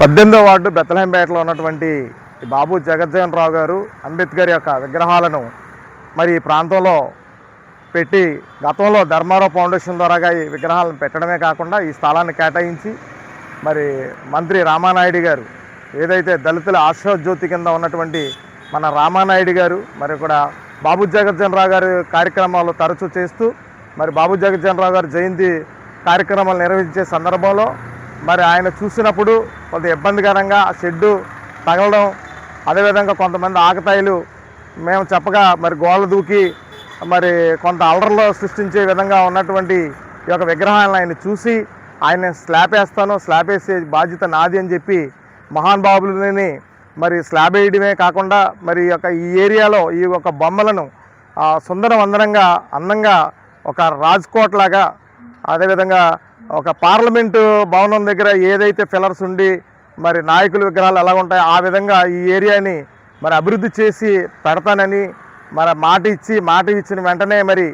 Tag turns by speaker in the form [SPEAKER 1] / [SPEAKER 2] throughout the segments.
[SPEAKER 1] 18వ ward బెత్తలహేంపేటలో ఉన్నటువంటి బాబు జగజ్జీవన్ రావు గారు అంబేద్కర్ యొక్క విగ్రహాలను మరి ఈ ప్రాంతంలో పెట్టి గతంలో ధర్మారావు ఫౌండేషన్ ద్వారాగా ఈ విగ్రహాలను పెట్టడమే కాకుండా ఈ స్థలాన్ని కేటాయించి మరి మంత్రి రామానాయుడు గారు ఏదైతే దళితుల ఆశాజ్యోతి కింద ఉన్నటువంటి మన రామానాయుడు గారు మరి కూడా బాబు జగజ్జీవన్ రావు గారి కార్యక్రమాలు తరచూ చేస్తూ మరి బాబు జగజ్జీవన్ రావు గారి జయంతి కార్యక్రమాలు నిర్వహించే సందర్భంలో మరి ఆయన చూసినప్పుడు కొంత ఇబ్బందికరంగా ఆ షెడ్డు తగలడం, అదేవిధంగా కొంతమంది ఆకతాయిలు మేము చెప్పగా మరి గోళ్ళ దూకి మరి కొంత అలర్లో సృష్టించే విధంగా ఉన్నటువంటి ఈ యొక్క విగ్రహాలను ఆయన చూసి ఆయన స్లాబ్ వేసే బాధ్యత నాది అని చెప్పి మహానుభావులని మరి స్లాబ్ వేయడమే కాకుండా మరి ఈ ఏరియాలో ఈ యొక్క బొమ్మలను సుందరవందనంగా అందంగా ఒక రాజ్కోట్ లాగా, అదేవిధంగా ఒక పార్లమెంటు భవనం దగ్గర ఏదైతే పిల్లర్స్ ఉండి మరి నాయకుల విగ్రహాలు ఎలా ఉంటాయో ఆ విధంగా ఈ ఏరియాని మరి అభివృద్ధి చేసి పెడతానని మరి మాట ఇచ్చిన వెంటనే మరి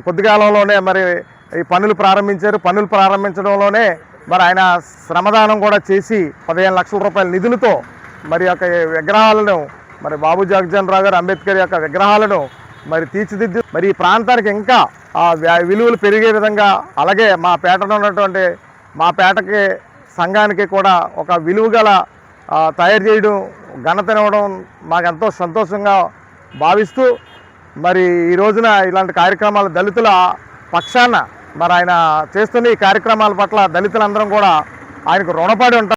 [SPEAKER 1] కొద్ది కాలంలోనే మరి ఈ పనులు ప్రారంభించారు. పనులు ప్రారంభించడంలోనే మరి ఆయన శ్రమదానం కూడా చేసి 15 లక్షల రూపాయల నిధులతో మరి యొక్క విగ్రహాలను మరి బాబు జగజ్జీవన్ రావు గారు అంబేద్కర్ యొక్క విగ్రహాలను మరి తీర్చిదిద్ది మరి ఈ ప్రాంతానికి ఇంకా విలువలు పెరిగే విధంగా, అలాగే మా పేటలో ఉన్నటువంటి మా పేటకి సంఘానికి కూడా ఒక విలువగల తయారు చేయడం, ఘనతనివ్వడం మాకెంతో సంతోషంగా భావిస్తూ మరి ఈ రోజున ఇలాంటి కార్యక్రమాలు దళితుల పక్షాన మరి ఆయన చేస్తున్న ఈ కార్యక్రమాల పట్ల దళితులందరం కూడా ఆయనకు రుణపడి ఉంటారు.